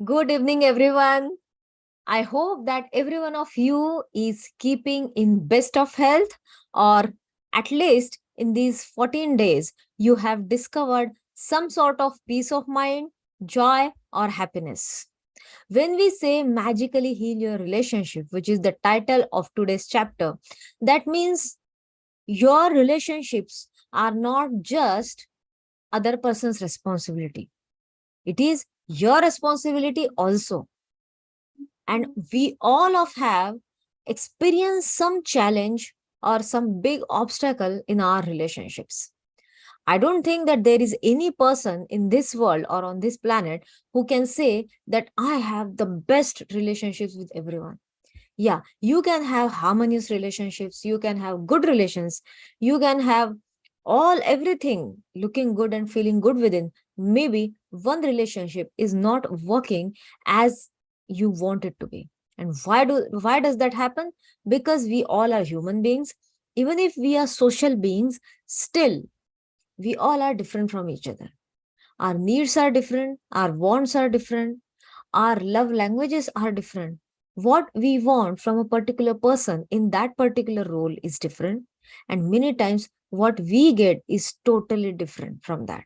Good evening, everyone. I hope that every one of you is keeping in best of health, or at least in these 14 days, you have discovered some sort of peace of mind, joy, or happiness. When we say magically heal your relationship, which is the title of today's chapter, that means your relationships are not just other person's responsibility. It is your responsibility also, and we all of have experienced some challenge or some big obstacle in our relationships. I don't think that there is any person in this world or on this planet who can say that I have the best relationships with everyone. Yeah, you can have harmonious relationships, you can have good relations, you can have all everything looking good and feeling good within. Maybe one relationship is not working as you want it to be. And why does that happen? Because we all are human beings. Even if we are social beings, still we all are different from each other. Our needs are different, our wants are different, our love languages are different. What we want from a particular person in that particular role is different. And many times, what we get is totally different from that.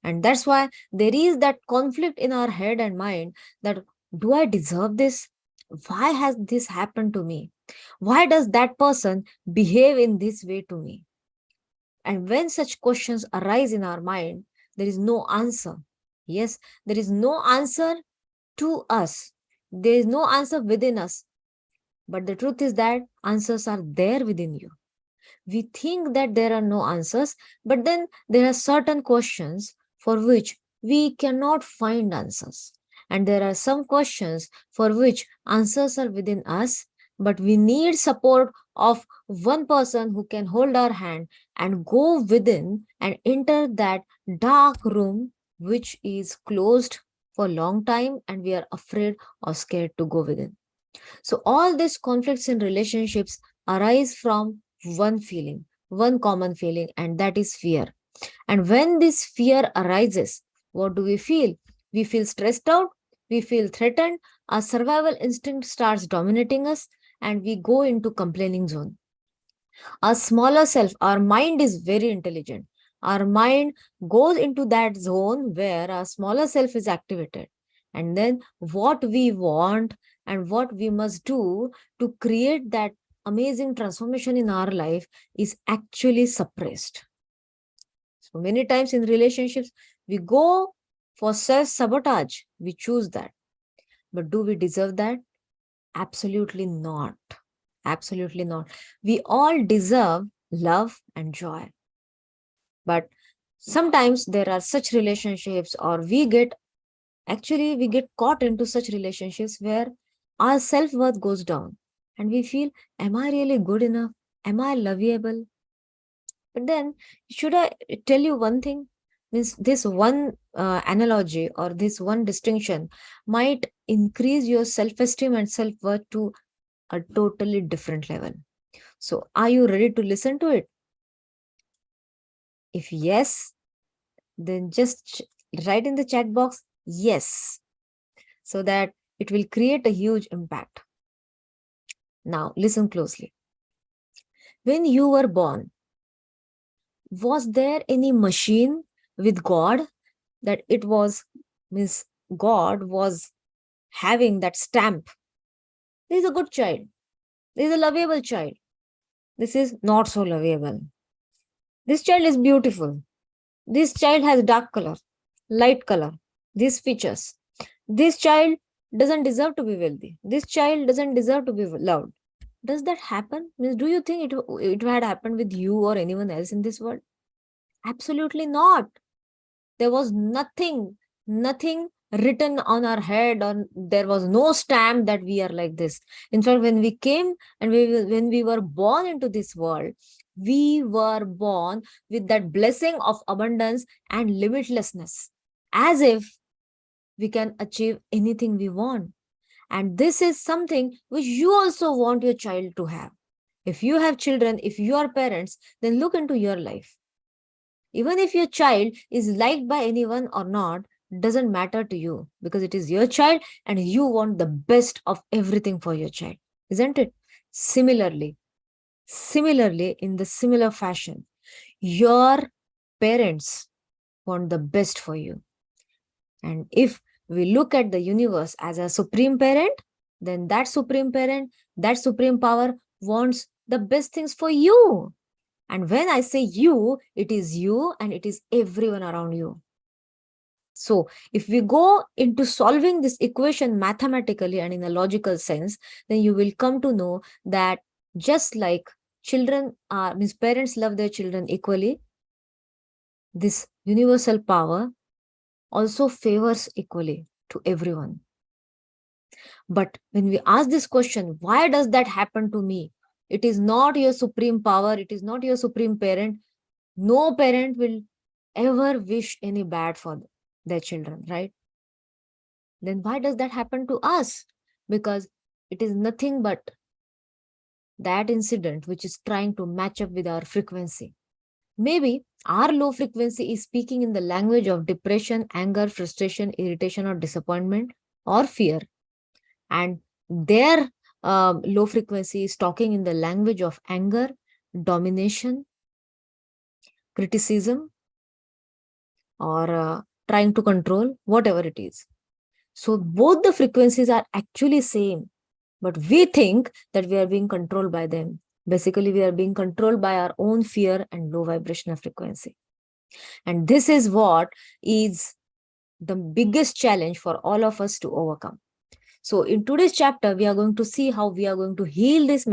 And that's why there is that conflict in our head and mind that do I deserve this? Why has this happened to me? Why does that person behave in this way to me? And when such questions arise in our mind, there is no answer. Yes, there is no answer to us. There is no answer within us. But the truth is that answers are there within you. We think that there are no answers, but then there are certain questions for which we cannot find answers. And there are some questions for which answers are within us, but we need support of one person who can hold our hand and go within and enter that dark room which is closed for a long time and we are afraid or scared to go within. So all these conflicts in relationships arise from one feeling, one common feeling, and that is fear. And when this fear arises, what do we feel? We feel stressed out, we feel threatened, our survival instinct starts dominating us, and we go into complaining zone. Our smaller self, our mind is very intelligent. Our mind goes into that zone where our smaller self is activated. And then what we want and what we must do to create that amazing transformation in our life is actually suppressed. So many times in relationships, we go for self sabotage. We choose that. But do we deserve that? Absolutely not. Absolutely not. We all deserve love and joy. But sometimes there are such relationships, or we get caught into such relationships where our self worth goes down and we feel, am I really good enough? Am I lovable? But then, should I tell you one thing? Means this one analogy or this one distinction might increase your self esteem and self worth to a totally different level. So, are you ready to listen to it? If yes, then just write in the chat box yes, so that it will create a huge impact. Now, listen closely. When you were born, was there any machine with God that it was, means God was having that stamp? This is a good child. This is a lovable child. This is not so lovable. This child is beautiful. This child has dark color, light color, these features. This child doesn't deserve to be wealthy. This child doesn't deserve to be loved. Does that happen? Means, do you think it had happened with you or anyone else in this world? Absolutely not. There was nothing written on our head, or there was no stamp that we are like this. In fact, when we came and when we were born into this world, we were born with that blessing of abundance and limitlessness, as if we can achieve anything we want. And this is something which you also want your child to have. If you have children, if you are parents, then look into your life. Even if your child is liked by anyone or not, doesn't matter to you because it is your child and you want the best of everything for your child, isn't it? Similarly, in the similar fashion, your parents want the best for you. And if we look at the universe as a supreme parent, then that supreme parent, that supreme power wants the best things for you. And when I say you, it is you and it is everyone around you. So if we go into solving this equation mathematically and in a logical sense, then you will come to know that just like parents love their children equally, this universal power also favors equally to everyone. But when we ask this question, why does that happen to me? It is not your supreme power, it is not your supreme parent. No parent will ever wish any bad for their children, right? Then why does that happen to us? Because it is nothing but that incident which is trying to match up with our frequency. Maybe our low frequency is speaking in the language of depression, anger, frustration, irritation, or disappointment, or fear. And their low frequency is talking in the language of anger, domination, criticism, or trying to control, whatever it is. So both the frequencies are actually same, but we think that we are being controlled by them. Basically, we are being controlled by our own fear and low vibrational frequency. And this is what is the biggest challenge for all of us to overcome. So in today's chapter, we are going to see how we are going to heal these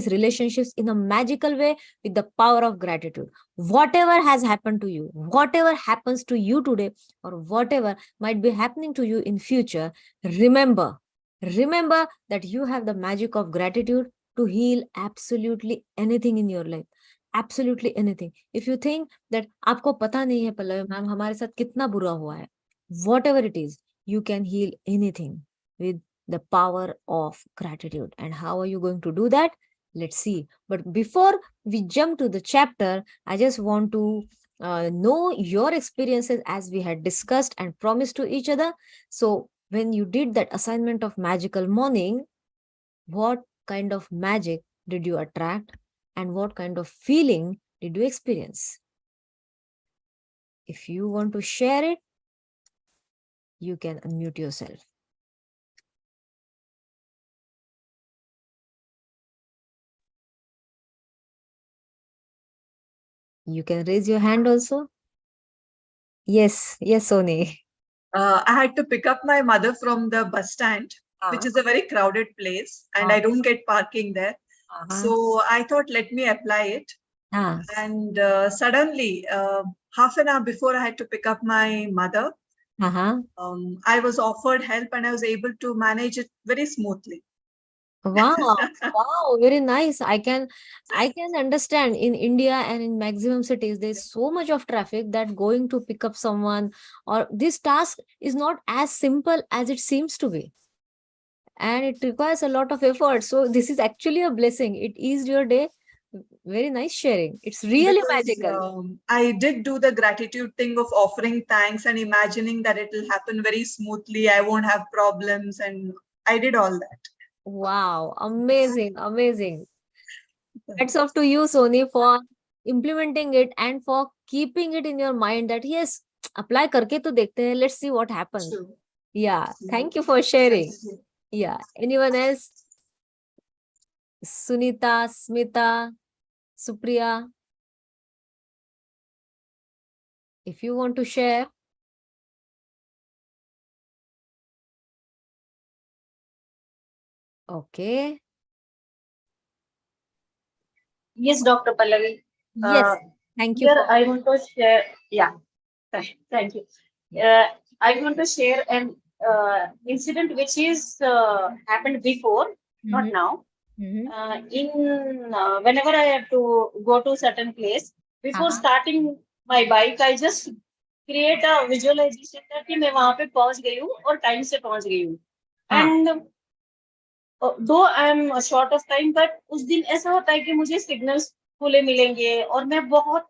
relationships in a magical way with the power of gratitude. Whatever has happened to you, whatever happens to you today, or whatever might be happening to you in future, remember that you have the magic of gratitude to heal absolutely anything in your life. Absolutely anything. If you think that आपको पता नहीं है Pallavi ma'am हमारे साथ कितना बुरा हुआ है, whatever it is, you can heal anything with the power of gratitude. And how are you going to do that? Let's see. But before we jump to the chapter, I just want to know your experiences as we had discussed and promised to each other. So when you did that assignment of magical morning, what kind of magic did you attract and what kind of feeling did you experience? If you want to share it, you can unmute yourself. You can raise your hand also. Yes, Soni. I had to pick up my mother from the bus stand, which is a very crowded place, and I don't get parking there. So I thought, let me apply it. And suddenly, half an hour before I had to pick up my mother, I was offered help and I was able to manage it very smoothly. Wow, wow, very nice. I can understand in India and in maximum cities, there's so much of traffic that going to pick up someone or this task is not as simple as it seems to be. And it requires a lot of effort. So this is actually a blessing. It eased your day. Very nice sharing. It's really magical. I did do the gratitude thing of offering thanks and imagining that it will happen very smoothly. I won't have problems. And I did all that. Wow, amazing, amazing. Hats off to you, Soni, for implementing it and for keeping it in your mind that yes, apply करके तो देखते हैं. Let's see what happens. True. Yeah, thank you for sharing. Yeah, anyone else? Sunita, Smita, Supriya. If you want to share. Okay. Yes, Dr. Pallavi. Yes, thank you. Here I want to share. Yeah, thank you. I want to share an incident which is happened before, not now. Whenever I have to go to certain place, before starting my bike, I just create a visualization that कि मैं वहाँ पे पहुँच गई हूँ और time से पहुँच गई हूँ. And दो I am short of time but उस दिन ऐसा होता है कि मुझे सिग्नल्स खुले मिलेंगे और मैं बहुत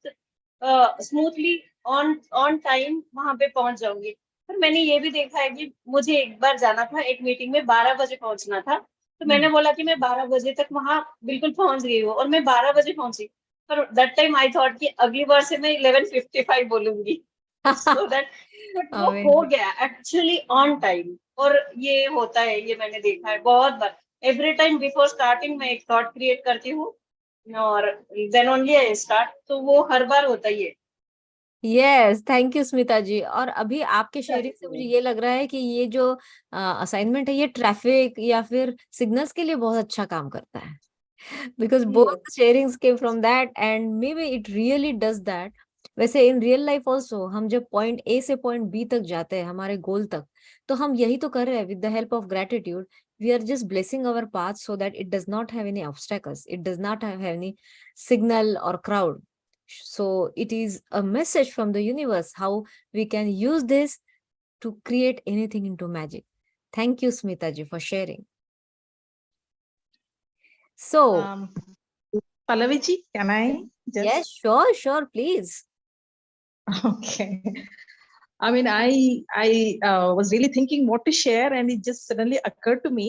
स्मूथली ऑन टाइम वहां पे पहुंच जाऊंगी। पर मैंने ये भी देखा है कि मुझे एक बार जाना था एक मीटिंग में, 12 बजे पहुंचना था, तो मैंने बोला कि मैं 12 बजे तक वहां बिल्कुल पहुंच गई हूँ, और मैं 12 बजे पहुंची। पर दैट टाइम आई थॉट कि अगली बार से मैं 11:55 बोलूंगी। सो दैट, बट वो हो Amazing. गया एक्चुअली ऑन टाइम। और ये होता है, ये मैंने देखा है बहुत बार। एवरी टाइम बिफोर स्टार्टिंग मैं एक थॉट क्रिएट करती हूँ, और देन ओनली आई स्टार्ट, तो वो हर बार होता ही है। यस, थैंक यू स्मिता जी। और अभी आपके शेयरिंग से मुझे ये लग रहा है कि ये जो असाइनमेंट है ये ट्रैफिक या फिर सिग्नल्स के लिए बहुत अच्छा काम करता है, because both the sharings came from that and maybe it really does that. वैसे इन रियल लाइफ ऑल्सो हम जब पॉइंट ए से पॉइंट बी तक जाते हैं हमारे गोल तक, तो हम यही तो कर रहे हैं। With the help of gratitude we are just blessing our path so that it does not have any obstacles, it does not have any signal or crowd. So it is a message from the universe how we can use this to create anything into magic. Thank you, Smita ji, for sharing. So Pallavi ji, can I just? yes, sure, please. Okay. I mean, I was really thinking what to share, and it just suddenly occurred to me.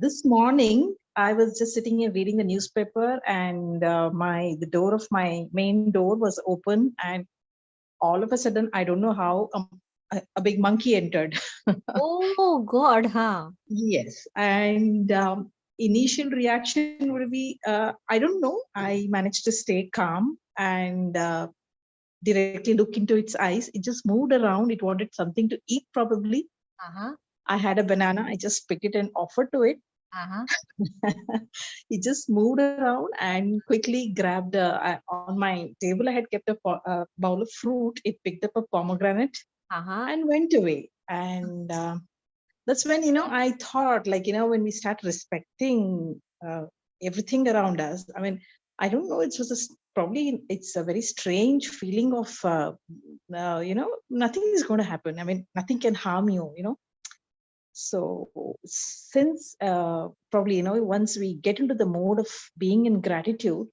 This morning, I was just sitting here reading the newspaper, and the door of my main door was open, and all of a sudden, I don't know how, a big monkey entered. Oh God, huh? Yes, and initial reaction would be, I don't know. I managed to stay calm and directly look into its eyes. It just moved around. It wanted something to eat, probably. I had a banana. I just picked it and offered to it. It just moved around and quickly grabbed on my table. I had kept a bowl of fruit. It picked up a pomegranate and went away. And that's when, I thought, like, when we start respecting everything around us, I mean, I don't know, probably it's a very strange feeling of, nothing is going to happen. I mean, nothing can harm you. So since probably, once we get into the mode of being in gratitude,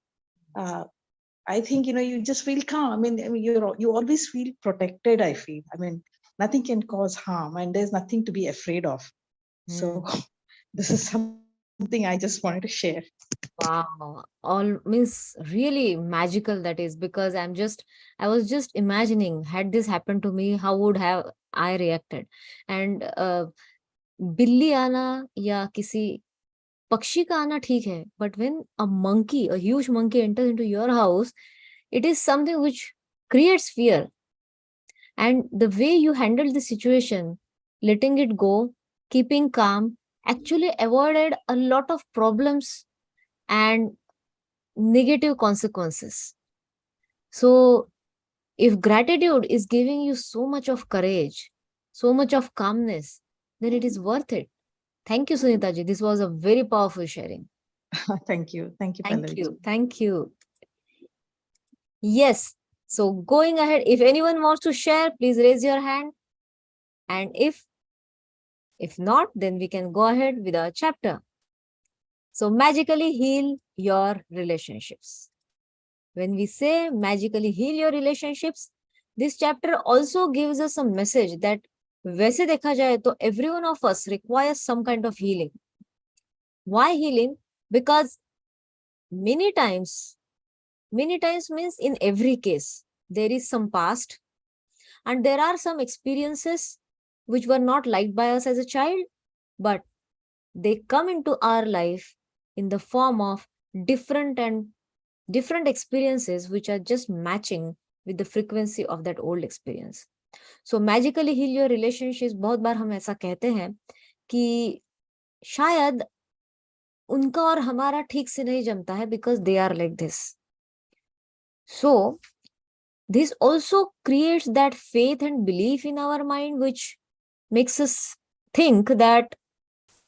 I think, you just feel calm. I mean, you always feel protected, I feel. I mean, nothing can cause harm and there's nothing to be afraid of. So this is something I just wanted to share. Wow, all means really magical that is, because I was just imagining, had this happened to me, how would have I reacted? And बिल्ली आना या किसी पक्षी का आना ठीक है, but when a huge monkey enters into your house, it is something which creates fear. And the way you handled the situation, letting it go, keeping calm, actually avoided a lot of problems and negative consequences. So if gratitude is giving you so much of courage, so much of calmness, then it is worth it. Thank you, Sunita ji. This was a very powerful sharing. Thank you. Thank you, Thank Pallavi. you. Thank you. Yes. So going ahead, if anyone wants to share, please raise your hand. And if not, then we can go ahead with our chapter. So magically heal your relationships. When we say magically heal your relationships, this chapter also gives us a message that वैसे देखा जाए तो every one of us requires some kind of healing. Why healing? Because many times means in every case, there is some past and there are some experiences which were not liked by us as a child, but they come into our life in the form of different experiences which are just matching with the frequency of that old experience. So magically heal your relationships, बहुत बार हम ऐसा कहते हैं कि शायद उनका और हमारा ठीक से नहीं जमता है because they are like this. So this also creates that faith and belief in our mind which makes us think that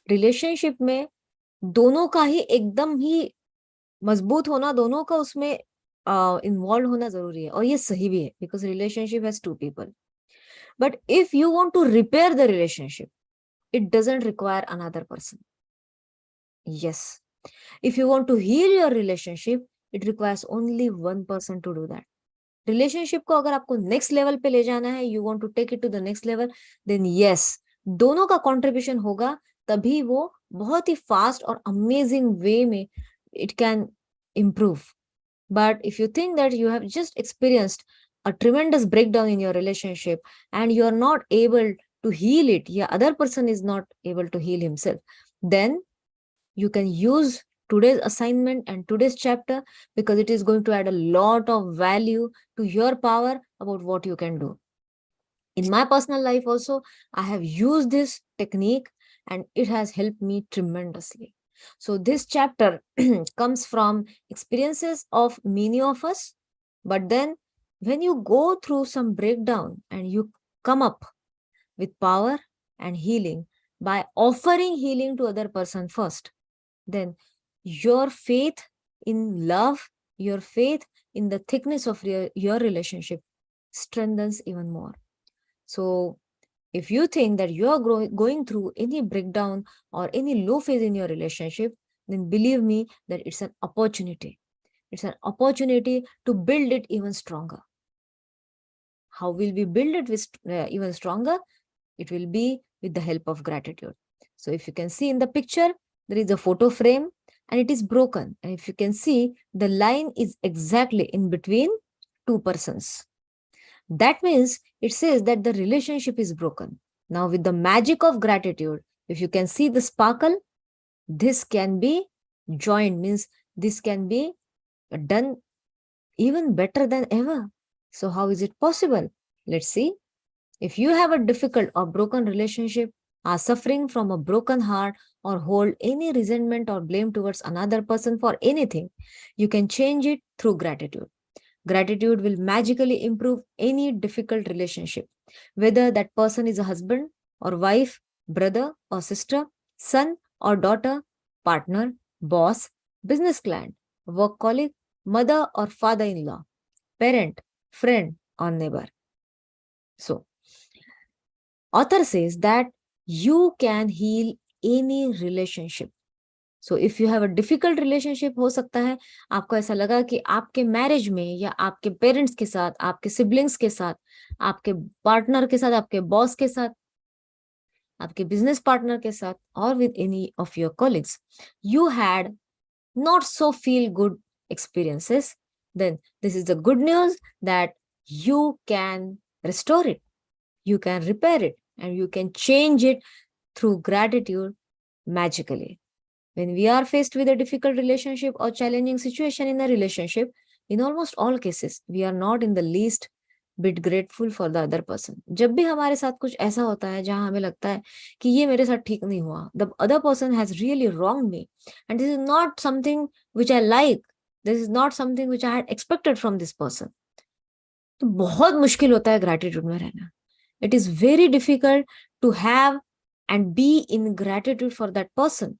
relationship में दोनों का ही एकदम ही मजबूत होना, दोनों का उसमें इन्वॉल्व होना जरूरी है, और ये सही भी है because relationship has two people. But if you want to repair the relationship, it doesn't require another person. Yes. If you want to heal your relationship, it requires only one person to do that. Relationship को अगर आपको next level पे ले जाना है, you want to take it to the next level, then yes, दोनों का contribution होगा, तभी वो बहुत ही फास्ट और अमेजिंग वे में it can improve. But if you think that you have just experienced a tremendous breakdown in your relationship and you are not able to heal it, yeah, other person is not able to heal himself, then you can use today's assignment and today's chapter, because it is going to add a lot of value to your power about what you can do. In my personal life also, I have used this technique and it has helped me tremendously. So this chapter comes from experiences of many of us, but then when you go through some breakdown and you come up with power and healing by offering healing to other person first, then your faith in love, your faith in the thickness of your relationship strengthens even more. So if you think that you are going through any breakdown or any low phase in your relationship, then believe me that it's an opportunity. It's an opportunity to build it even stronger. How will we build it with, even stronger? It will be with the help of gratitude. So if you can see in the picture, there is a photo frame and it is broken. And if you can see, the line is exactly in between two persons. That means it says that the relationship is broken. Now with the magic of gratitude, if you can see the sparkle, this can be joined, means this can be done even better than ever. So how is it possible? Let's see. If you have a difficult or broken relationship, are suffering from a broken heart, or hold any resentment or blame towards another person for anything, you can change it through gratitude. Gratitude will magically improve any difficult relationship, whether that person is a husband or wife, brother or sister, son or daughter, partner, boss, business client, work colleague, mother or father-in-law, parent, friend or neighbor. So, author says that you can heal any relationship. So if you have a difficult relationship, हो सकता है आपको ऐसा लगा कि आपके marriage में या आपके पेरेंट्स के साथ, आपके सिबलिंग्स के साथ, आपके पार्टनर के साथ, आपके बॉस के साथ, आपके बिजनेस पार्टनर के साथ, और with any of your colleagues, you had not so feel good experiences, then this is the good news that you can restore it, you can repair it, and you can change it through gratitude magically. When we are faced with a difficult relationship or challenging situation in a relationship, in almost all cases, we are not in the least bit grateful for the other person. जब भी हमारे साथ कुछ ऐसा होता है जहां हमें लगता है कि ये मेरे साथ ठीक नहीं हुआ, the other person has really wronged me, and this is not something which I like, this is not something which I had expected from this person, तो बहुत मुश्किल होता है gratitude में रहना. It is very difficult to have and be in gratitude for that person.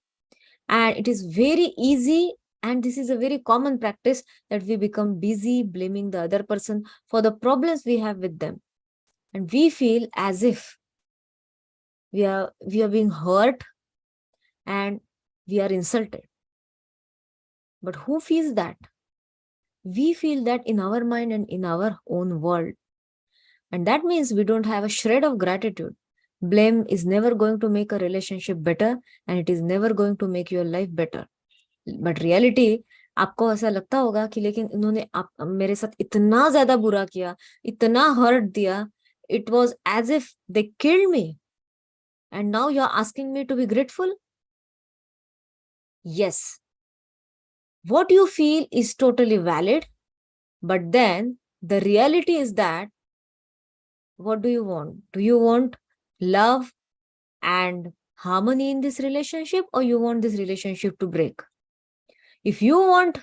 And it is very easy, and this is a very common practice, that we become busy blaming the other person for the problems we have with them. And we feel as if we are being hurt and we are insulted. But who feels that? We feel that in our mind and in our own world. And that means we don't have a shred of gratitude. Blame is never going to make a relationship better, and it is never going to make your life better. But reality, आपको ऐसा लगता होगा कि लेकिन इन्होंने मेरे साथ इतना ज्यादा बुरा किया, इतना हर्ट दिया, it was as if they killed me, and now you are asking me to be grateful? Yes, what you feel is totally valid, but then the reality is that, what do you want? Do you want love and harmony in this relationship, or you want this relationship to break? If you want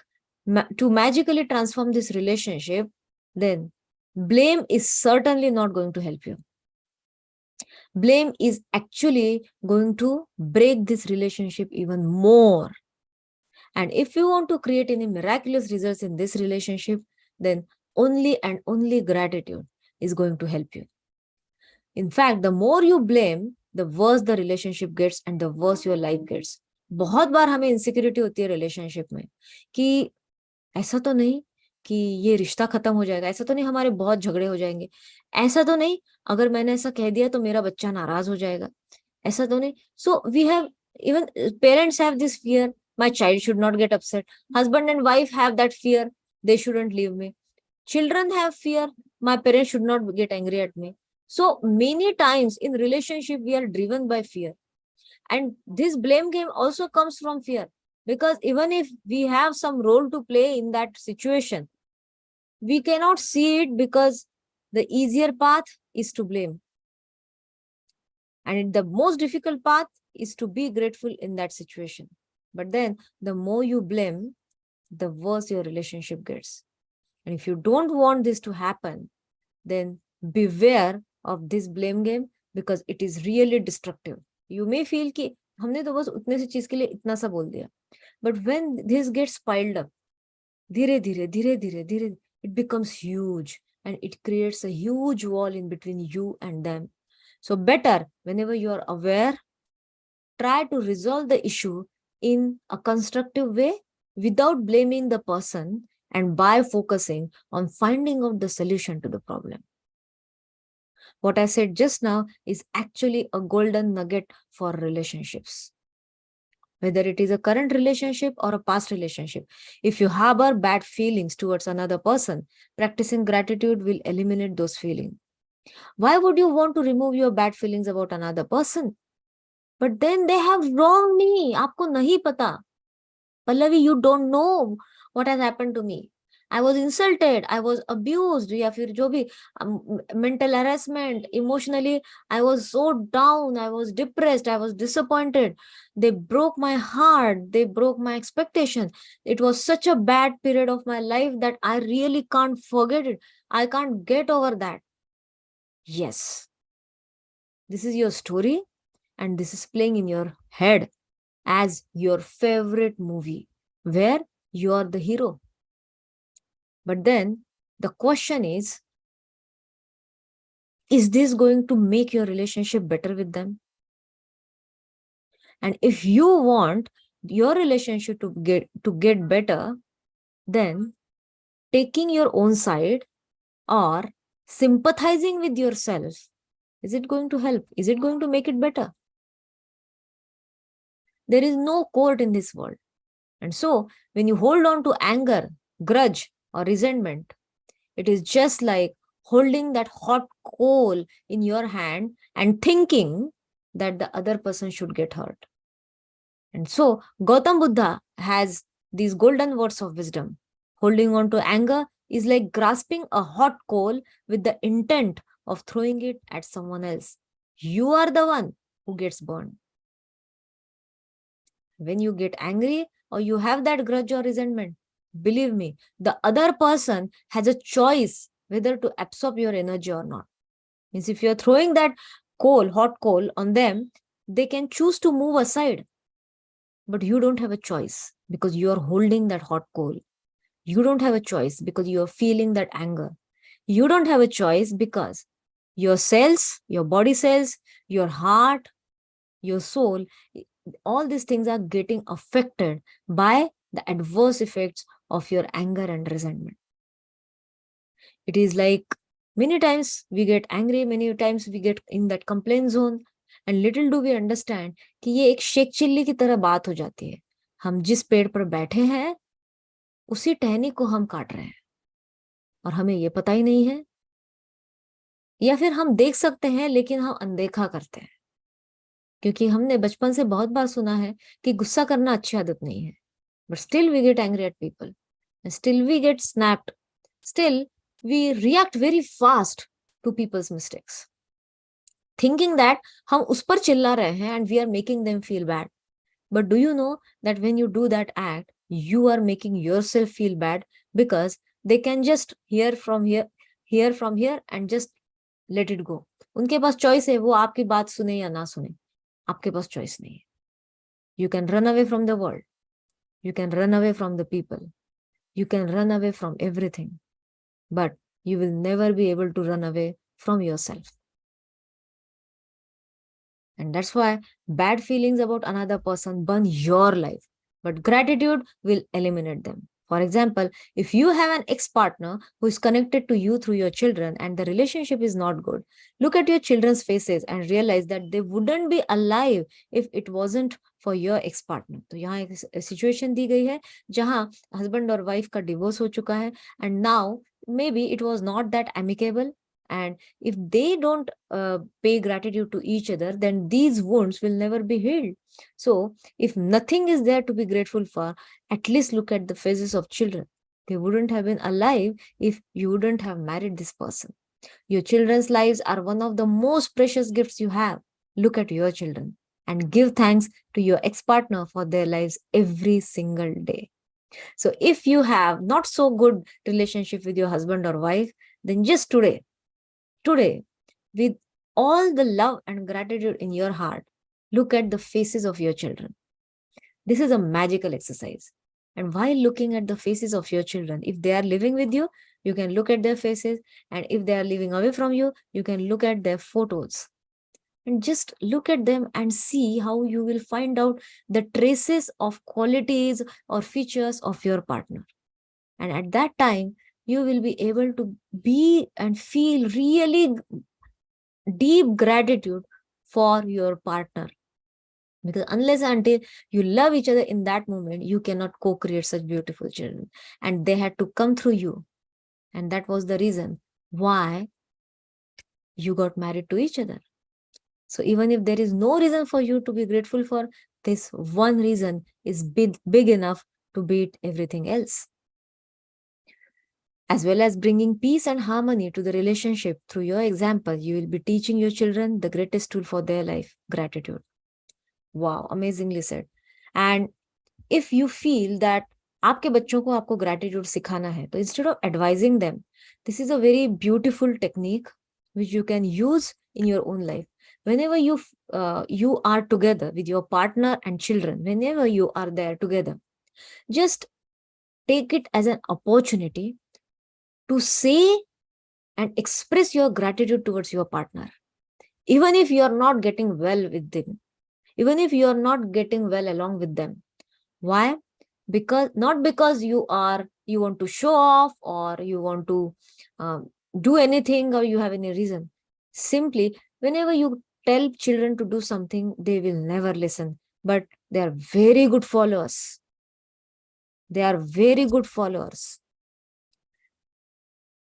to magically transform this relationship, then blame is certainly not going to help you. Blame is actually going to break this relationship even more. And if you want to create any miraculous results in this relationship, then only and only gratitude is going to help you. In fact, the more you blame, the worse the relationship gets and the worse your life gets. बहुत बार हमें insecurity होती है relationship में कि ऐसा तो नहीं कि ये रिश्ता खत्म हो जाएगा, ऐसा तो नहीं हमारे बहुत झगड़े हो जाएंगे, ऐसा तो नहीं अगर मैंने ऐसा कह दिया तो मेरा बच्चा नाराज हो जाएगा, ऐसा तो नहीं. So we have, even parents have this fear, my child should not get upset. Husband and wife have that fear, they shouldn't leave me. Children have fear, my parents should not get angry at me. So many times in relationship we are driven by fear, and this blame game also comes from fear, because even if we have some role to play in that situation, we cannot see it because the easier path is to blame, and the most difficult path is to be grateful in that situation. But then the more you blame, the worse your relationship gets. And if you don't want this to happen, then beware of this blame game, because it is really destructive. You may feel कि हमने तो बस उतने से चीज के लिए इतना सा बोल दिया, but when this gets piled up, धीरे धीरे it becomes huge, and it creates a huge wall in between you and them. So better, whenever you are aware, try to resolve the issue in a constructive way without blaming the person, and by focusing on finding out the solution to the problem. What I said just now is actually a golden nugget for relationships. Whether it is a current relationship or a past relationship, if you harbor bad feelings towards another person, practicing gratitude will eliminate those feelings. Why would you want to remove your bad feelings about another person? But then they have wronged me. Aapko nahi pata. Pallavi, you don't know what has happened to me. I was insulted, I was abused, या फिर जो भी mental harassment, emotionally I was so down, I was depressed, I was disappointed. They broke my heart, they broke my expectation. It was such a bad period of my life that I really can't forget it. I can't get over that. Yes, this is your story, and this is playing in your head as your favorite movie, where you are the hero. But then the question is this going to make your relationship better with them? And if you want your relationship to get better, then taking your own side or sympathizing with yourself, is it going to help? Is it going to make it better? There is no court in this world. And so when you hold on to anger, grudge, or resentment, it is just like holding that hot coal in your hand and thinking that the other person should get hurt. And so Gautam Buddha has these golden words of wisdom. Holding on to anger is like grasping a hot coal with the intent of throwing it at someone else. You are the one who gets burned. When you get angry or you have that grudge or resentment, believe me, the other person has a choice whether to absorb your energy or not. Means if you're throwing that coal, hot coal on them, they can choose to move aside. But you don't have a choice because you are holding that hot coal. You don't have a choice because you are feeling that anger. You don't have a choice because your cells, your body cells, your heart, your soul, all these things are getting affected by the adverse effects of your anger and resentment. It is like many times we get angry, many times we get in that complaint zone, and little do we understand कि ये एक Sheikh chilli की तरह बात हो जाती है. हम जिस पेड़ पर बैठे हैं उसी टहनी को हम काट रहे हैं और हमें ये पता ही नहीं है, या फिर हम देख सकते हैं लेकिन हम अनदेखा करते हैं, क्योंकि हमने बचपन से बहुत बार सुना है कि गुस्सा करना अच्छी आदत नहीं है. But still we get angry at people, and still we get snapped, still we react very fast to people's mistakes, thinking that हम उस पर चिल्ला रहे हैं and we are making them feel bad. But do you know that when you do that act, you are making yourself feel bad, because they can just hear from here and just let it go. उनके पास choice है, वो आपकी बात सुने या ना सुने. आपके पास choice नहीं है. You can run away from the world. You can run away from the people. You can run away from everything. But you will never be able to run away from yourself. And that's why bad feelings about another person burn your life. But gratitude will eliminate them. For example, if you have an ex-partner who is connected to you through your children and the relationship is not good, look at your children's faces and realize that they wouldn't be alive if it wasn't for your ex-partner. तो यहाँ एक situation दी गई है जहाँ husband और wife का divorce हो चुका है and now maybe it was not that amicable, and if they don't pay gratitude to each other, then these wounds will never be healed. So if nothing is there to be grateful for, at least look at the faces of children. They wouldn't have been alive if you wouldn't have married this person. Your children's lives are one of the most precious gifts you have. Look at your children and give thanks to your ex-partner for their lives every single day. So if you have not so good relationship with your husband or wife, then just today, with all the love and gratitude in your heart, look at the faces of your children. This is a magical exercise. And while looking at the faces of your children, if they are living with you, you can look at their faces. And if they are living away from you, you can look at their photos. And just look at them and see how you will find out the traces of qualities or features of your partner. And at that time, you will be able to be and feel really deep gratitude for your partner. Because unless and until you love each other in that moment, you cannot co-create such beautiful children. And they had to come through you. And that was the reason why you got married to each other. So even if there is no reason for you to be grateful for, this one reason is big enough to beat everything else. As well as bringing peace and harmony to the relationship through your example, you will be teaching your children the greatest tool for their life, gratitude. Wow, amazingly said. And if you feel that आपके बच्चों को आपको gratitude सिखाना है, तो instead of advising them, this is a very beautiful technique which you can use in your own life. Whenever you are together with your partner and children, whenever you are there together, just take it as an opportunity to say and express your gratitude towards your partner. Even if you are not getting well with them, even if you are not getting well along with them. Why? Not because you want to show off or you want to do anything or you have any reason. Simply, whenever you tell children to do something, they will never listen. But they are very good followers. They are very good followers.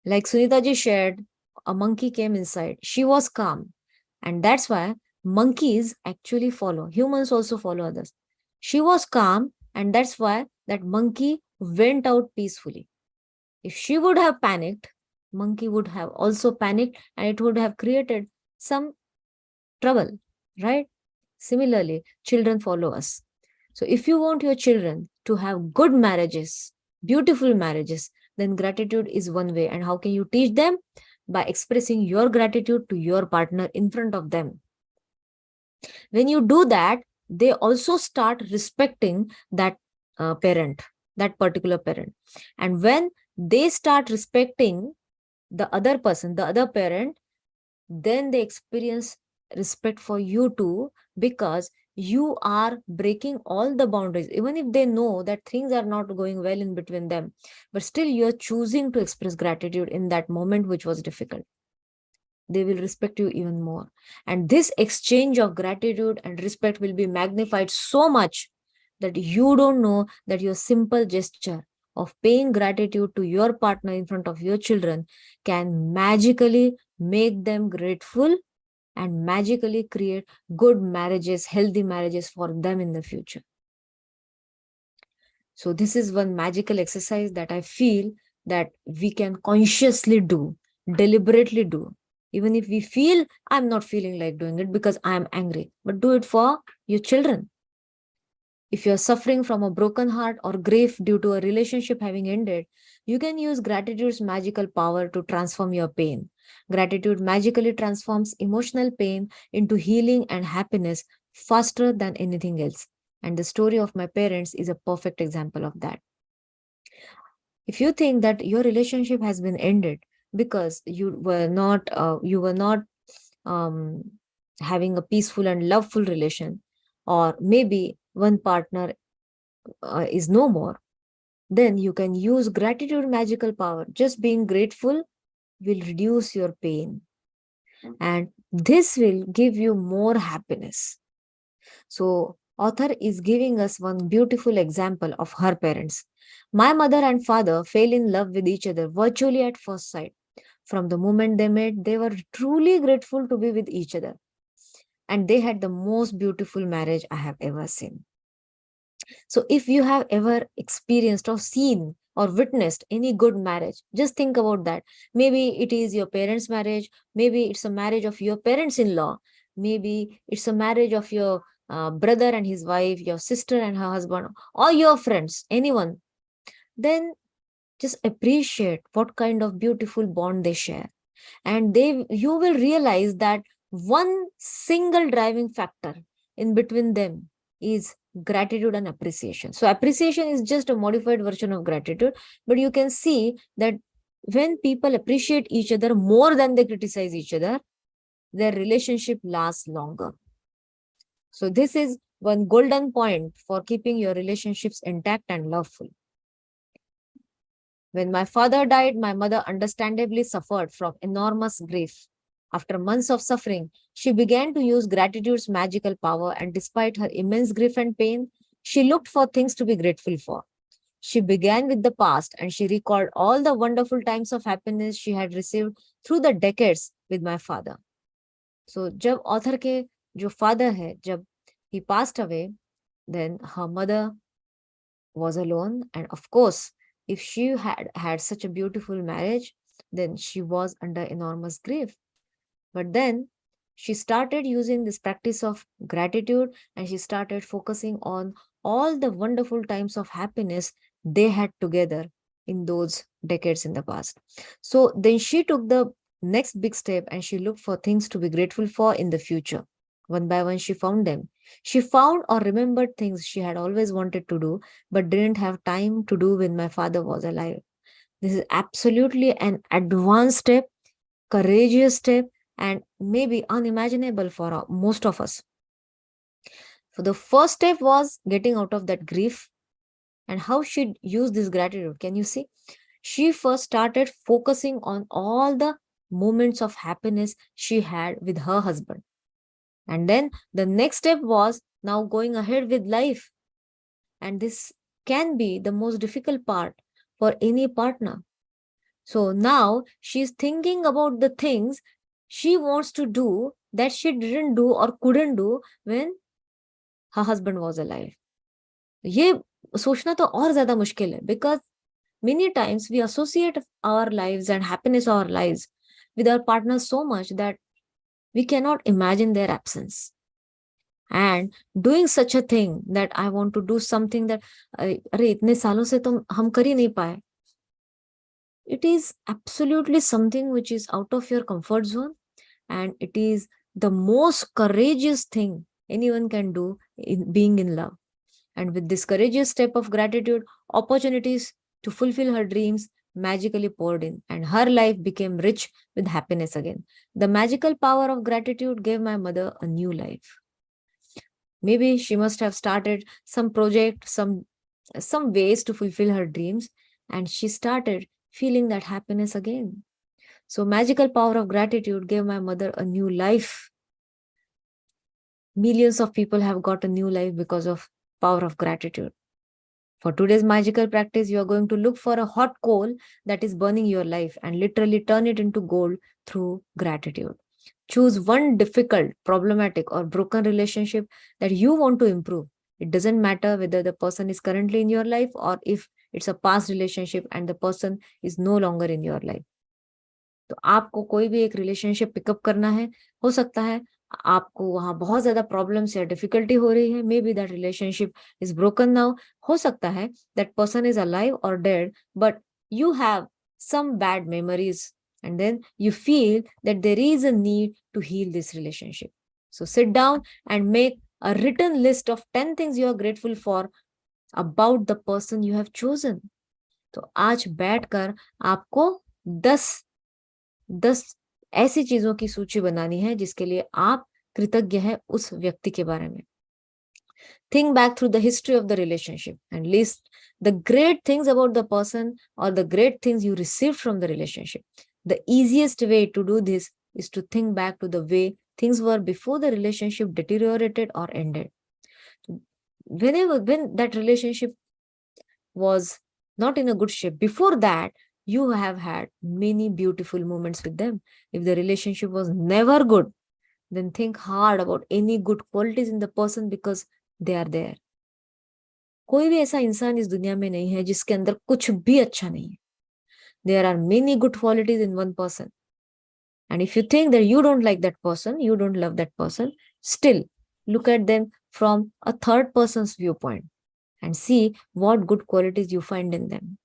Like Sunita ji shared, a monkey came inside. She was calm. And that's why monkeys actually follow. Humans also follow others. She was calm, and that's why that monkey went out peacefully. If she would have panicked, monkey would have also panicked and it would have created some trouble, right? Similarly, children follow us. So if you want your children to have good marriages, beautiful marriages, then gratitude is one way. And how can you teach them? By expressing your gratitude to your partner in front of them. When you do that, they also start respecting that parent, that particular parent. And when they start respecting the other person, the other parent, then they experience respect for you too, because you are breaking all the boundaries. Even if they know that things are not going well in between them, but still you're choosing to express gratitude in that moment, which was difficult. They will respect you even more. And this exchange of gratitude and respect will be magnified so much that you don't know that your simple gesture of paying gratitude to your partner in front of your children can magically make them grateful and magically create good marriages, healthy marriages for them in the future. So this is one magical exercise that I feel that we can consciously do, deliberately do. Even if we feel, I'm not feeling like doing it because I'm angry, but do it for your children. If you're suffering from a broken heart or grief due to a relationship having ended, you can use gratitude's magical power to transform your pain. Gratitude magically transforms emotional pain into healing and happiness faster than anything else. And the story of my parents is a perfect example of that. If you think that your relationship has been ended because you were not having a peaceful and loveful relation, or maybe one partner is no more, then you can use gratitude magical power. Just being grateful will reduce your pain, and this will give you more happiness. So author is giving us one beautiful example of her parents. My mother and father fell in love with each other virtually at first sight. From the moment they met, they were truly grateful to be with each other. And they had the most beautiful marriage I have ever seen. So if you have ever experienced or seen or witnessed any good marriage, just think about that. Maybe it is your parents' marriage, maybe it's a marriage of your parents-in-law, maybe it's a marriage of your brother and his wife, your sister and her husband, or your friends, anyone. Then just appreciate what kind of beautiful bond they share, and you will realize that one single driving factor in between them is gratitude and appreciation. So appreciation is just a modified version of gratitude, but you can see that when people appreciate each other more than they criticize each other, their relationship lasts longer. So this is one golden point for keeping your relationships intact and loveful. When my father died, my mother understandably suffered from enormous grief. After months of suffering, she began to use gratitude's magical power, and despite her immense grief and pain, she looked for things to be grateful for. She began with the past, and she recalled all the wonderful times of happiness she had received through the decades with my father. So, जब author के जो father है, जब he passed away, then her mother was alone, and of course, if she had had such a beautiful marriage, then she was under enormous grief. But then she started using this practice of gratitude, and she started focusing on all the wonderful times of happiness they had together in those decades in the past. So then she took the next big step, and she looked for things to be grateful for in the future. One by one, she found them. She found or remembered things she had always wanted to do, but didn't have time to do when my father was alive. This is absolutely an advanced step, courageous step, and maybe unimaginable for most of us. So the first step was getting out of that grief. And how she used this gratitude? Can you see? She first started focusing on all the moments of happiness she had with her husband. And then the next step was now going ahead with life. And this can be the most difficult part for any partner. So now she's thinking about the things she wants to do that she didn't do or couldn't do when her husband was alive. ये सोचना तो और ज्यादा मुश्किल है, because many times we associate our lives and happiness of our lives with our partners so much that we cannot imagine their absence. And doing such a thing that I want to do something that अरे इतने सालों से तो हम कर ही नहीं पाए, it is absolutely something which is out of your comfort zone, and it is the most courageous thing anyone can do in being in love. And with this courageous step of gratitude, opportunities to fulfill her dreams magically poured in, and her life became rich with happiness again. The magical power of gratitude gave my mother a new life. Maybe she must have started some project, some ways to fulfill her dreams, and she started feeling that happiness again. So magical power of gratitude gave my mother a new life. Millions of people have got a new life because of power of gratitude. For today's magical practice, you are going to look for a hot coal that is burning your life and literally turn it into gold through gratitude. Choose one difficult, problematic, or broken relationship that you want to improve. It doesn't matter whether the person is currently in your life or if it's a past relationship and the person is no longer in your life. तो आपको कोई भी एक relationship pickup करना है, हो सकता है आपको वहां बहुत ज्यादा प्रॉब्लम्स या डिफिकल्टी हो रही है, may be that relationship is broken now, हो सकता है दैट पर्सन इज अलाइव और dead, but you have some bad memories, and then you feel that there is a need to heal this relationship. So sit down and make a written list of 10 things you are grateful for about the person you have chosen. तो आज बैठकर आपको 10 ऐसी चीजों की सूची बनानी है जिसके लिए आप कृतज्ञ है उस व्यक्ति के बारे में. Think back through the history of the relationship and list the great things about the person or the great things you received from the relationship. The easiest way to do this is to think back to the way things were before the relationship deteriorated or ended. When that relationship was not in a good shape, before that, you have had many beautiful moments with them. If the relationship was never good, then think hard about any good qualities in the person because they are there. कोई भी ऐसा इंसान इस दुनिया में नहीं है जिसके अंदर कुछ भी अच्छा नहीं है. There are many good qualities in one person. And if you think that you don't like that person, you don't love that person, still look at them from a third person's viewpoint and see what good qualities you find in them.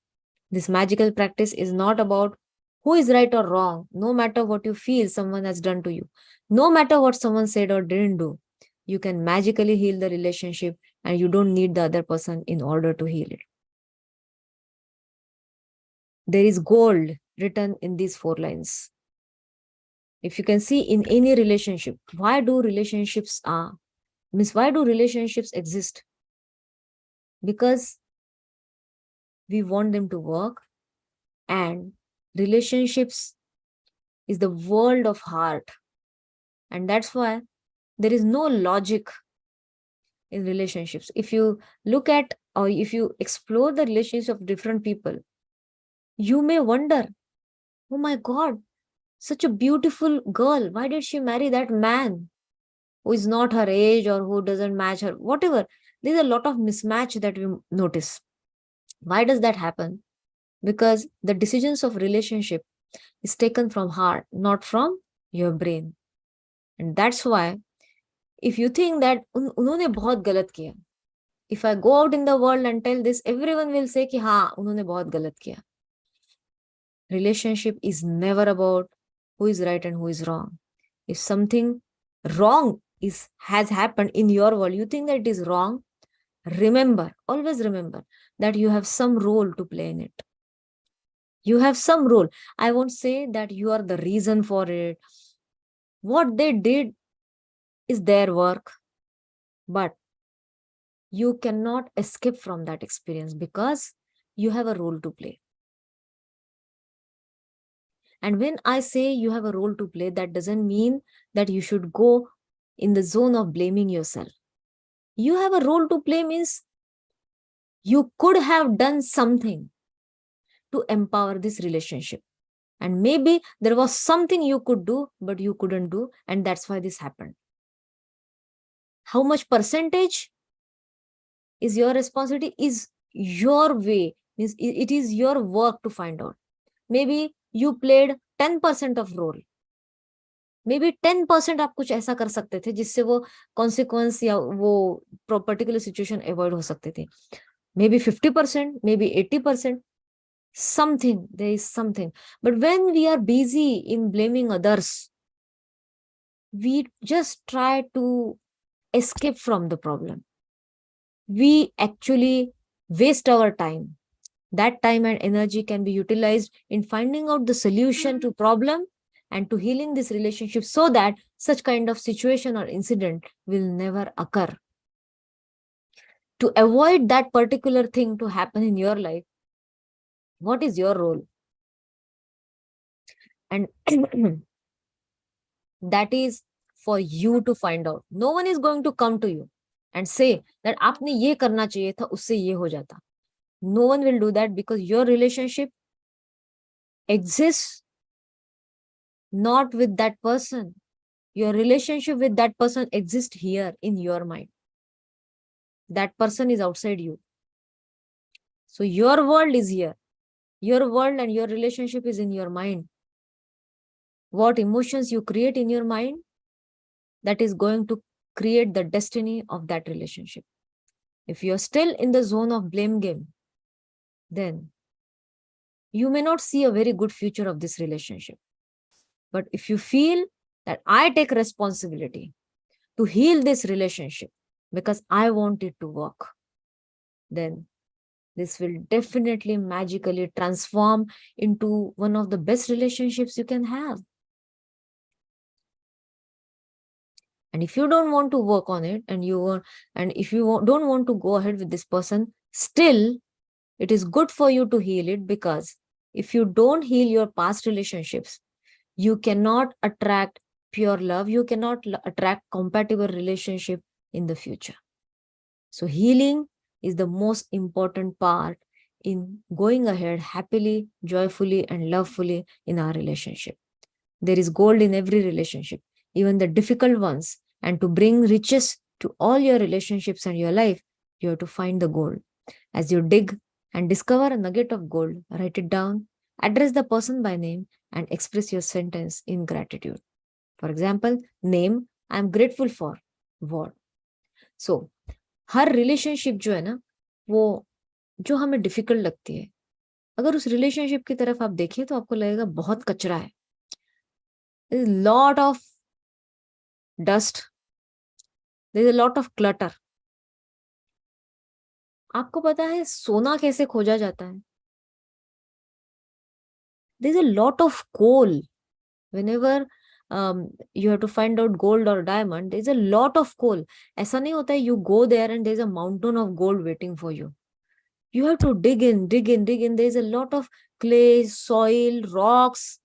This magical practice is not about who is right or wrong, no matter what you feel someone has done to you, no matter what someone said or didn't do. You can magically heal the relationship and you don't need the other person in order to heal it. There is gold written in these 4 lines. If you can see in any relationship, why do relationships exist? Because we want them to work, and relationships is the world of heart. And that's why there is no logic in relationships. If you look at or if you explore the relationships of different people, you may wonder, oh my God, such a beautiful girl. Why did she marry that man who is not her age or who doesn't match her? Whatever. There's a lot of mismatch that we notice. Why does that happen? Because the decisions of relationship is taken from heart, not from your brain. And that's why if you think that उन्होंने बहुत गलत किया, if I go out in the world and tell this, everyone will say कि हाँ उन्होंने बहुत गलत किया. Relationship is never about who is right and who is wrong. If something wrong has happened in your world, you think that it is wrong, remember, always remember that you have some role to play in it. You have some role. I won't say that you are the reason for it. What they did is their work, but you cannot escape from that experience because you have a role to play. And when I say you have a role to play, that doesn't mean that you should go in the zone of blaming yourself. You have a role to play means you could have done something to empower this relationship. And maybe there was something you could do, but you couldn't do. And that's why this happened. How much percentage is your responsibility, is your way. Means it is your work to find out. Maybe you played 10% of role. Maybe 10% आप कुछ ऐसा कर सकते थे जिससे वो consequence या वो particular situation avoid हो सकते थे. Maybe 50%, maybe 80%. Something, there is something. But when we are busy in blaming others, we just try to escape from the problem. We actually waste our time. That time and energy can be utilized in finding out the solution to problem and to healing this relationship so that such kind of situation or incident will never occur. To avoid that particular thing to happen in your life, what is your role? And that is for you to find out. No one is going to come to you and say that आपने ये करना चाहिए था, उससे ये हो जाता. No one will do that because your relationship exists not with that person. Your relationship with that person exists here in your mind. That person is outside you. So your world is here. Your world and your relationship is in your mind. What emotions you create in your mind, that is going to create the destiny of that relationship. If you're still in the zone of blame game, then you may not see a very good future of this relationship. But if you feel that I take responsibility to heal this relationship because I want it to work, then this will definitely magically transform into one of the best relationships you can have. And if you don't want to work on it, and if you don't want to go ahead with this person, still it is good for you to heal it, because if you don't heal your past relationships, you cannot attract pure love. You cannot attract compatible relationship in the future. So healing is the most important part in going ahead happily, joyfully, and lovefully in our relationship. There is gold in every relationship, even the difficult ones. And to bring riches to all your relationships and your life, you have to find the gold. As you dig and discover a nugget of gold, write it down, address the person by name, and express your sentence in gratitude. For example, name, I am grateful for what? So, her relationship जो है ना, वो जो हमें difficult लगती है, अगर उस रिलेशनशिप की तरफ आप देखिए तो आपको लगेगा बहुत कचरा है. There is a lot of dust. There is a lot of clutter. आपको पता है सोना कैसे खोजा जाता है? There is a lot of coal. Whenever you have to find out gold or diamond, there is a lot of coal. ऐसा नहीं होता है you go there and there is a mountain of gold waiting for you. You have to dig in. There is a lot of clay, soil, rocks,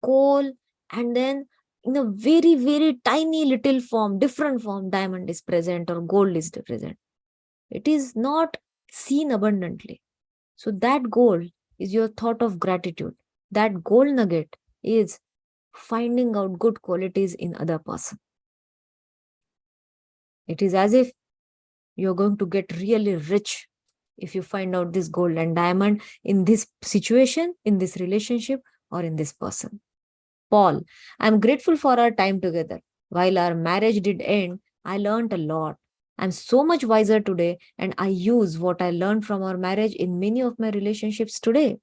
coal, and then in a very, very tiny little form, different form, diamond is present or gold is present. It is not seen abundantly. So that gold is your thought of gratitude. That gold nugget is finding out good qualities in other person. It is as if you're going to get really rich if you find out this gold and diamond in this situation, in this relationship, or in this person. Paul, I'm grateful for our time together. While our marriage did end, I learned a lot. I'm so much wiser today, and I use what I learned from our marriage in many of my relationships today.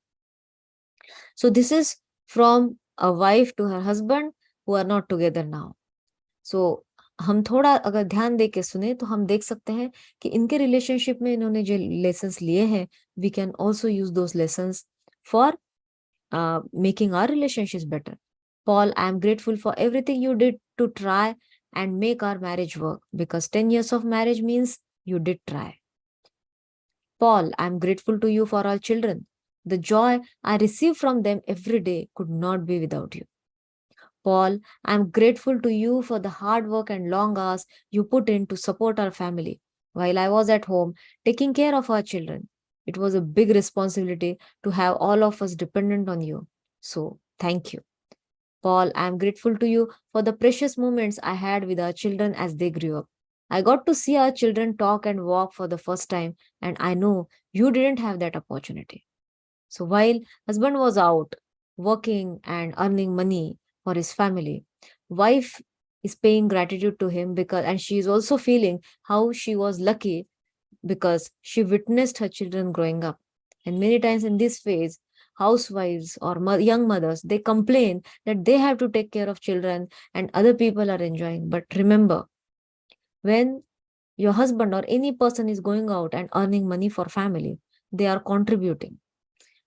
So this is from a wife to her husband who are not together now. So हम थोड़ा अगर ध्यान दे के सुने तो हम देख सकते हैं कि इनके रिलेशनशिप में इन्होंने जो लेसन्स लिए हैं, we can also use those lessons for making our relationships better. Paul, I am grateful for everything you did to try and make our marriage work, because 10 years of marriage means you did try. Paul, I am grateful to you for our children. The joy I receive from them every day could not be without you. Paul, I am grateful to you for the hard work and long hours you put in to support our family while I was at home taking care of our children. It was a big responsibility to have all of us dependent on you. So, thank you. Paul, I am grateful to you for the precious moments I had with our children as they grew up. I got to see our children talk and walk for the first time, and I know you didn't have that opportunity. So while husband was out working and earning money for his family, wife is paying gratitude to him and she is also feeling how she was lucky because she witnessed her children growing up. And many times in this phase, housewives or young mothers, they complain that they have to take care of children and other people are enjoying. But remember, when your husband or any person is going out and earning money for family, they are contributing.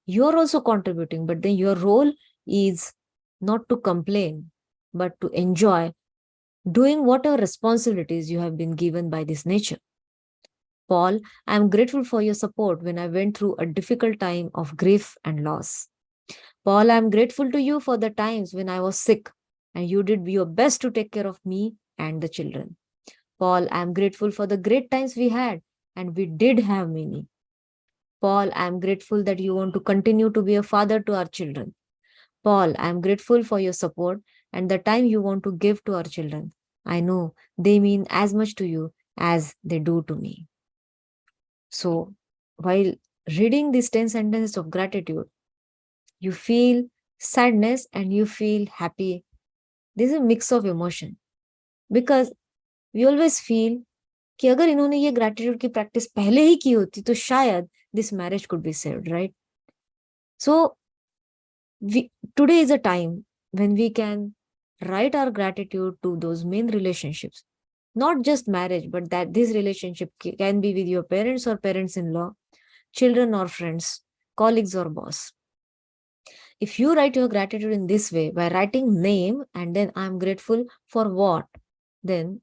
You're also contributing, but then your role is not to complain, but to enjoy doing whatever responsibilities you have been given by this nature. Paul, I am grateful for your support when I went through a difficult time of grief and loss. Paul, I am grateful to you for the times when I was sick and you did your best to take care of me and the children. Paul, I am grateful for the great times we had, and we did have many. Paul, I am grateful that you want to continue to be a father to our children. Paul, I am grateful for your support and the time you want to give to our children. I know they mean as much to you as they do to me. So, while reading these 10 sentences of gratitude, you feel sadness and you feel happy. This is a mix of emotion. Because we always feel कि अगर इन्होंने ये gratitude की practice पहले ही की होती तो शायद this marriage could be saved, right? So, today is a time when we can write our gratitude to those main relationships. Not just marriage, but that this relationship can be with your parents or parents-in-law, children or friends, colleagues or boss. If you write your gratitude in this way, by writing name and then I'm grateful for what, then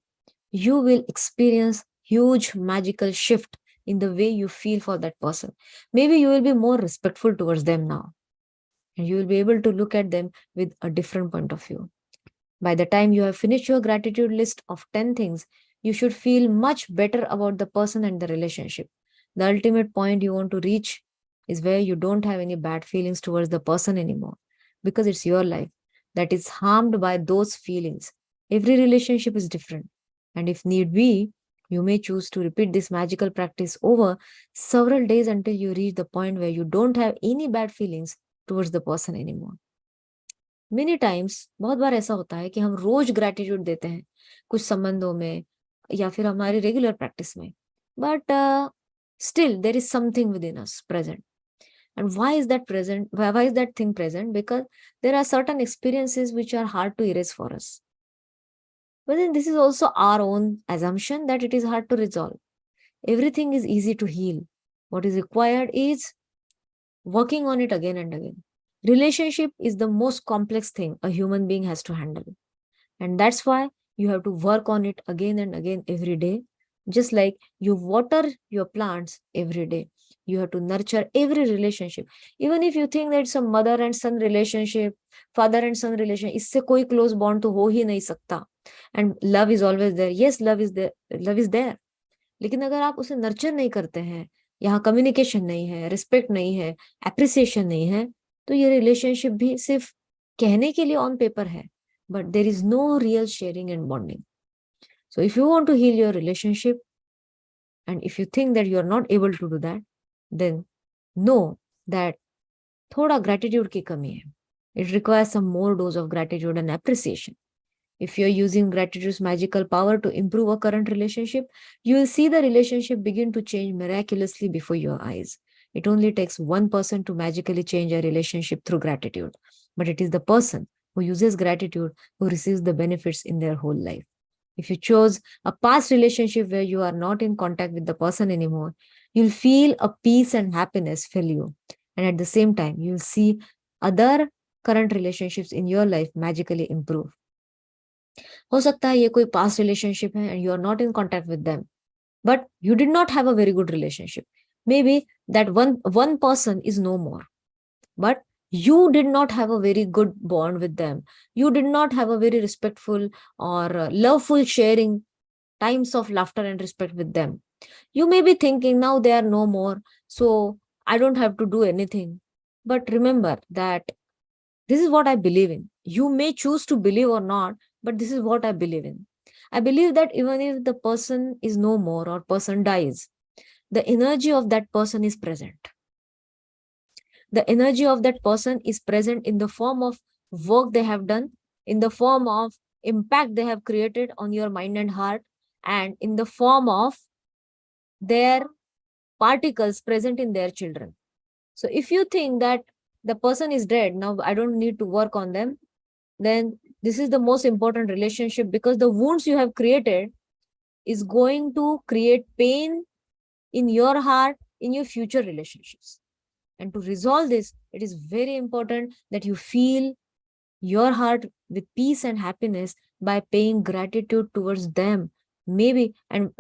you will experience huge magical shift in the way you feel for that person. Maybe you will be more respectful towards them now, and you will be able to look at them with a different point of view. By the time you have finished your gratitude list of 10 things, you should feel much better about the person and the relationship. The ultimate point you want to reach is where you don't have any bad feelings towards the person anymore, because it's your life that is harmed by those feelings. Every relationship is different, and if need be, you may choose to repeat this magical practice over several days until you reach the point where you don't have any bad feelings towards the person anymore. Many times, बहुत बार ऐसा होता है कि हम रोज gratitude देते हैं कुछ संबंधों में या फिर हमारी रेगुलर प्रैक्टिस में, but still there is something with in us present. And why is that present? Why is that thing present? Because there are certain experiences which are hard to erase for us. But then this is also our own assumption that it is hard to resolve. Everything is easy to heal. What is required is working on it again and again. Relationship is the most complex thing a human being has to handle. And that's why you have to work on it again and again every day. Just like you water your plants every day. You have to nurture every relationship. Even if you think that it's a mother and son relationship, father and son relationship, इससे कोई close bond तो हो ही नहीं सकता. And love is always there. Yes, love is there. लेकिन अगर आप उसे नर्चर नहीं करते हैं, यहाँ कम्युनिकेशन नहीं है, रिस्पेक्ट नहीं है, एप्रिसिएशन नहीं है, तो ये रिलेशनशिप भी सिर्फ कहने के लिए ऑन पेपर है, but there is no real sharing and bonding. So if you want to heal your relationship, and if you think that you are not able to do that, then know that thoda gratitude की कमी है. It requires some more dose of gratitude and appreciation. If you're using gratitude's magical power to improve a current relationship, you will see the relationship begin to change miraculously before your eyes. It only takes one person to magically change a relationship through gratitude, but it is the person who uses gratitude who receives the benefits in their whole life. If you chose a past relationship where you are not in contact with the person anymore, you'll feel a peace and happiness fill you. And at the same time, you'll see other current relationships in your life magically improve. हो सकता है ये कोई past relationship है and you are not in contact with them, but you did not have a very good relationship. Maybe that one person is no more, but you did not have a very good bond with them. You did not have a very respectful or loveful sharing times of laughter and respect with them. You may be thinking now they are no more, so I don't have to do anything. But remember that this is what I believe in. You may choose to believe or not, but this is what I believe in. I believe that even if the person is no more or person dies, the energy of that person is present. The energy of that person is present in the form of work they have done, in the form of impact they have created on your mind and heart, and in the form of their particles present in their children. So if you think that the person is dead, now I don't need to work on them, then this is the most important relationship, because the wounds you have created is going to create pain in your heart, in your future relationships. And to resolve this, it is very important that you fill your heart with peace and happiness by paying gratitude towards them. Maybe, and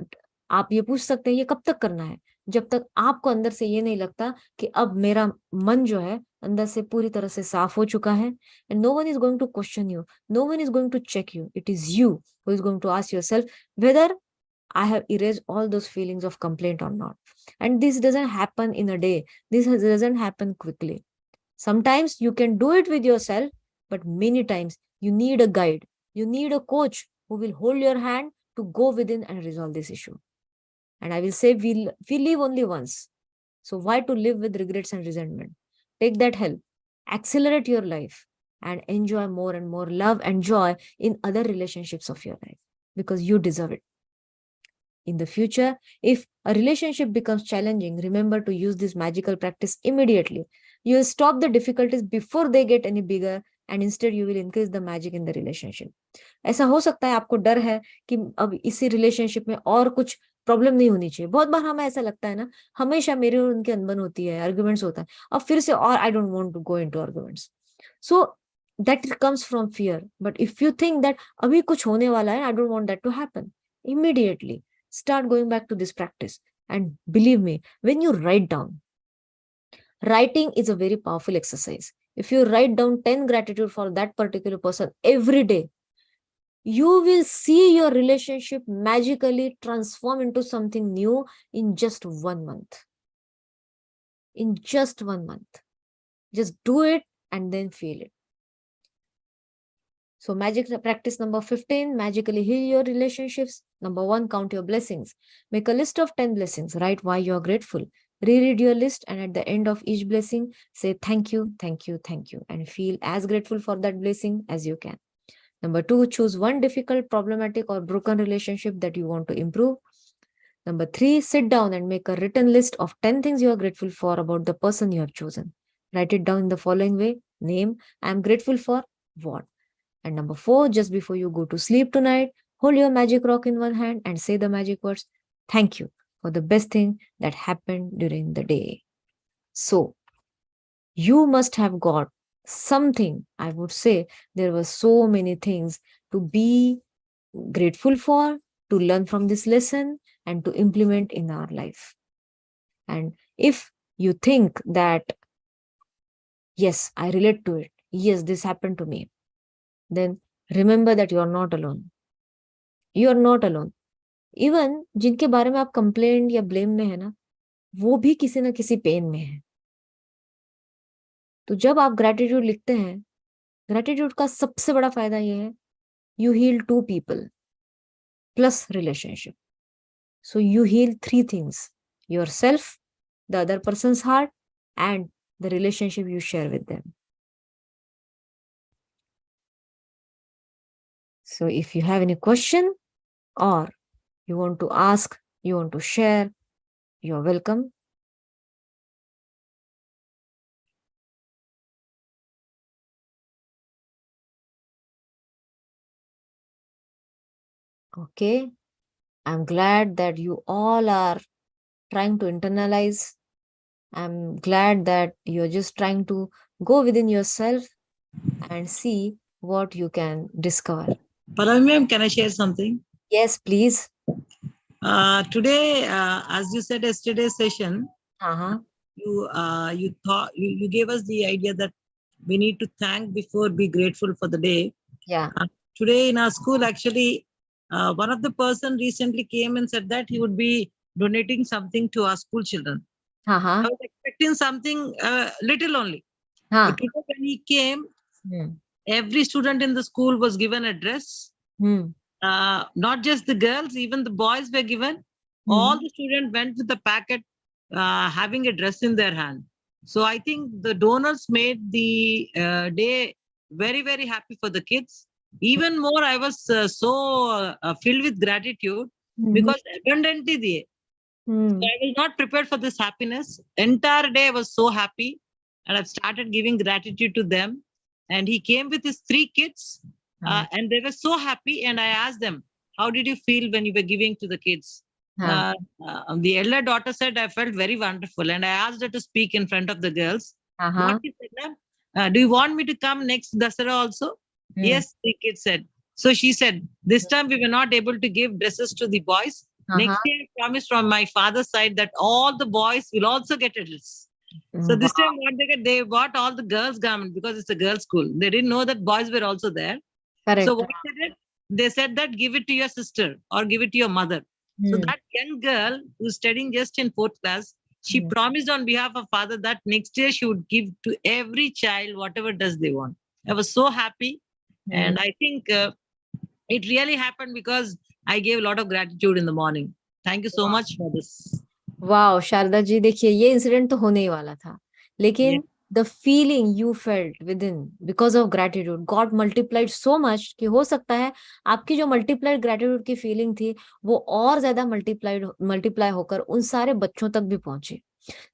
आप ये पूछ सकते हैं ये कब तक करना है? जब तक आपको अंदर से ये नहीं लगता कि अब मेरा मन जो है अंदर से पूरी तरह से साफ हो चुका है, and no one is going to question you, no one is going to check you. It is you who is going to ask yourself whether I have erased all those feelings of complaint or not. And this doesn't happen in a day. This doesn't happen quickly. Sometimes you can do it with yourself, but many times you need a guide. You need a coach who will hold your hand to go within and resolve this issue. And I will say we live only once. So why to live with regrets and resentment? Take that help. Accelerate your life and enjoy more and more love and joy in other relationships of your life, because you deserve it. In the future, if a relationship becomes challenging, remember to use this magical practice immediately. You will stop the difficulties before they get any bigger, and instead you will increase the magic in the relationship. ऐसा हो सकता है आपको डर है कि अब इसी रिलेशनशिप में और कुछ प्रॉब्लम नहीं होनी चाहिए. बहुत बार हमें ऐसा लगता है ना, हमेशा मेरे और उनकी अनबन होती है, आर्ग्यूमेंट्स होता है, अब फिर से और I don't want to go into arguments. So that comes from fear. But if you think that अभी कुछ होने वाला है, I don't want that to happen, immediately start going back to this practice. And believe me, when you write down, writing is a very powerful exercise. If you write down 10 gratitude for that particular person every day, you will see your relationship magically transform into something new in just 1 month. In just 1 month. Just do it and then feel it. So magic practice number 15, magically heal your relationships. Number 1, count your blessings. Make a list of 10 blessings. Write why you are grateful. Reread your list, and at the end of each blessing, say thank you, thank you, thank you, and feel as grateful for that blessing as you can. Number 2, choose one difficult, problematic, or broken relationship that you want to improve. Number 3, sit down and make a written list of 10 things you are grateful for about the person you have chosen. Write it down in the following way. Name, I am grateful for what? And number 4, just before you go to sleep tonight, hold your magic rock in one hand and say the magic words, thank you for the best thing that happened during the day. So, you must have got something. I would say there were so many things to be grateful for, to learn from this lesson, and to implement in our life. And if you think that, yes, I relate to it, yes, this happened to me, then remember that you are not alone. You are not alone. Even जिनके बारे में आप complaint या blame में है ना, वो भी किसी ना किसी पेन में है. तो जब आप ग्रेटिट्यूड लिखते हैं, ग्रेटिट्यूड का सबसे बड़ा फायदा ये है, you heal 2 people plus relationship. So you heal 3 things: yourself, the other person's heart, and the relationship you share with them. So if you have any question or you want to ask, you want to share, you're welcome. Okay. I'm glad that you all are trying to internalize. I'm glad that you're just trying to go within yourself and see what you can discover. Pallavi ma'am, can I share something? Yes, please. Today, as you said yesterday's session, Uh-huh. you gave us the idea that we need to thank before be grateful for the day. Yeah. Today in our school, actually, one of the person recently came and said that he would be donating something to our school children. Uh-huh. I was expecting something little only. Huh. But today when he came, Hmm. every student in the school was given a dress. Hmm. Not just the girls, even the boys were given. All the students went with the packet having a dress in their hand. So I think the donors made the day very, very happy for the kids. Even more, I was so filled with gratitude because abundantly they. So I was not prepared for this happiness. Entire day I was so happy, and I've started giving gratitude to them. And he came with his 3 kids, and they were so happy. And I asked them, "How did you feel when you were giving to the kids?" The elder daughter said, "I felt very wonderful." And I asked her to speak in front of the girls. What she said, "Ma'am, do you want me to come next Dasara also?" Yes, the kids said. So she said, "This time we were not able to give dresses to the boys. Next year, I promised from my father's side that all the boys will also get a dress." So this time, what they get, they bought all the girls' garment because it's a girls' school. They didn't know that boys were also there. Correct. So what they did, they said that give it to your sister or give it to your mother. So that young girl who's studying just in 4th class, she promised on behalf of father that next year she would give to every child whatever does they want. I was so happy, and I think it really happened because I gave a lot of gratitude in the morning. Thank you so much for this. Wow Sharda ji, देखिए ये incident तो होने ही वाला था, लेकिन the feeling you felt within because of gratitude God multiplied so much कि हो सकता है आपकी जो मल्टीप्लाइड ग्रेटिट्यूड की फीलिंग थी वो और ज्यादा मल्टीप्लाई होकर उन सारे बच्चों तक भी पहुंचे.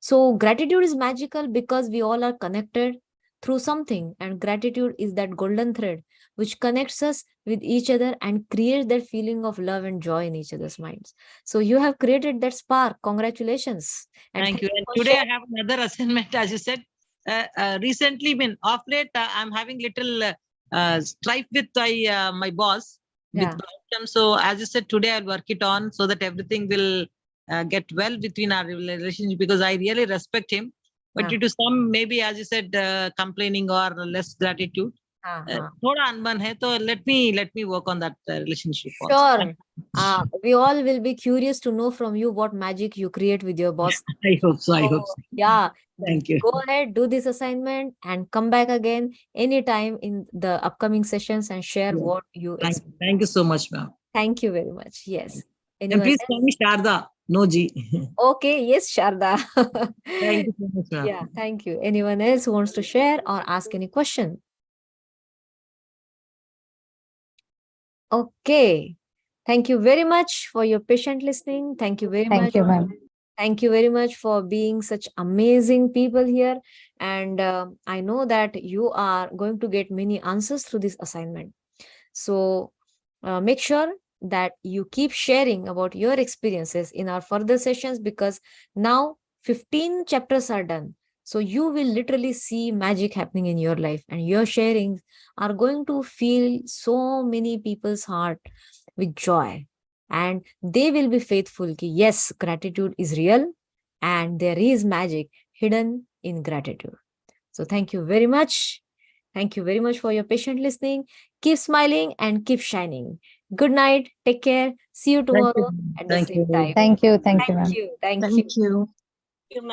So gratitude is magical because we all are connected through something, and gratitude is that golden thread which connects us with each other and creates that feeling of love and joy in each other's minds. So you have created that spark. Congratulations. And thank you. And today I have another assignment, as you said. Recently, off late, I'm having little strife with my boss. Yeah. with Bhagavatam. So as I said, today I'll work it on so that everything will get well between our relationship, because I really respect him. But Yeah. due to some, maybe as you said, complaining or less gratitude, thoda anban hai, so let me work on that relationship also. Sure. We all will be curious to know from you what magic you create with your boss. I hope so. I hope So, so. yeah, Thank you. go ahead, do this assignment and come back again anytime in the upcoming sessions and share Yeah. what you expect. Thank you so much, ma'am. Thank you very much. Yes. And Anyone please else? call me Sharda. No G. Okay, yes, Sharda. Thank you so much, ma'am. Yeah, thank you. Anyone else who wants to share or ask any question? Okay. Thank you very much for your patient listening. Thank you very much. Thank you, ma'am. Thank you very much for being such amazing people here. And I know that you are going to get many answers through this assignment. So make sure that you keep sharing about your experiences in our further sessions, because now 15 chapters are done. So you will literally see magic happening in your life, and your sharings are going to fill so many people's heart with joy, and they will be faithful ki yes, gratitude is real and there is magic hidden in gratitude. So thank you very much. Thank you very much for your patient listening. Keep smiling and keep shining. Good night. Take care. See you tomorrow at the Thank same you. time. Thank you. Thank you, Thank ma'am. you. Thank you. Thank you.